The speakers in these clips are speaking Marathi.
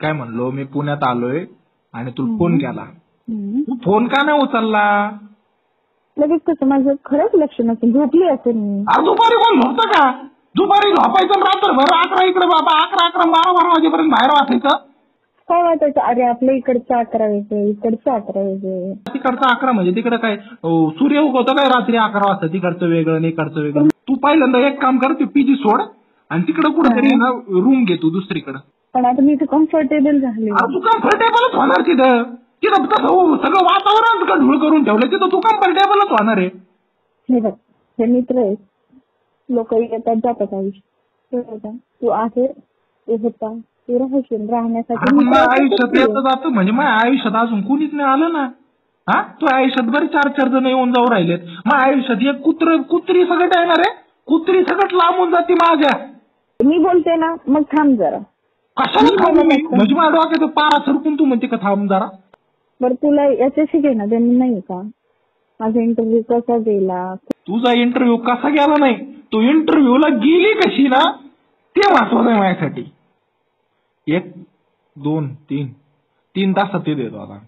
काय म्हणलो, मी पुण्यात आलोय आणि तुला फोन केला. हम्म. तू फोन का नाही उचलला? लगेच कसं, माझं खरंच लक्ष नसेल, झोपली असेल मी. अरे दुपारी कोण झोपतं का? दुपारी झोपायचं रात्रभर 11 इकडे बाबा 11 वाजेपर्यंत बाहेर वाचायचं. काय वाटायचं, अरे आपल्या इकडचं 11 वेगळे, इकडचं 11 वेगळे. तिकडचं 11 म्हणजे तिकडे काय सूर्य उगवतो काय रात्री 11 वाजता? तिकडचं वेगळं आणि इकडचं वेगळं. तू पहिल्यांदा एक काम कर, ते पीजी सोड आणि तिकडे कुठेतरी ना रूम घे तू दुसरीकडे. पण आता मी इथे कम्फर्टेबल झाले. तू कम्फर्टेबलच होणार तिथं. तिथं तसं सगळं वातावरण ढूळ करून ठेवलं, तिथं तू कम्फर्टेबलच होणार आहे. हे बघ, हे मित्र आहेत, लोक येतात जातात आयुष्य. तू आहे, तू होता, तू राहशील, राहण्यासाठी माझ्या आयुष्यात येतं जातं म्हणजे माझ्या आयुष्यात अजून कुणीच नाही आलं ना. हा, तू आयुष्यात बरे 4 जण येऊन जाऊ राहिलेत. माझ्या आयुष्यात एक कुत्री सगळं येणार आहे. कुत्री सगळं लांबून जाते माझ्या. मी बोलते ना, मग थांब जरा. कशाला थांबू मी? म्हणजे माझ्या डोक्यात पारा सरकून तू म्हणते का थांब जरा. बरं, तुला याच्याशी घेणं देणं नाही का? माझा इंटरव्ह्यू कसा गेला? तुझा इंटरव्ह्यू कसा गेला नाही, तू इंटरव्ह्यूला गेली कशी ना, ते महत्वाचं आहे माझ्यासाठी. 1, 2, 3 तासात ते देतो आता.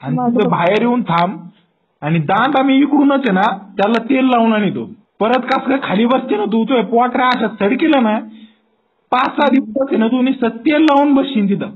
आणि तुझं बाहेर येऊन थांब आणि दांड आम्ही इकडूनच आहे ना त्याला तेल लावून आणतो. परत कसं खाली बसते ना तू, पोटऱ्या अशा सडकेलं ना, 5-6 दिवस ना तू नुसतं तेल लावून बसशील तिथं.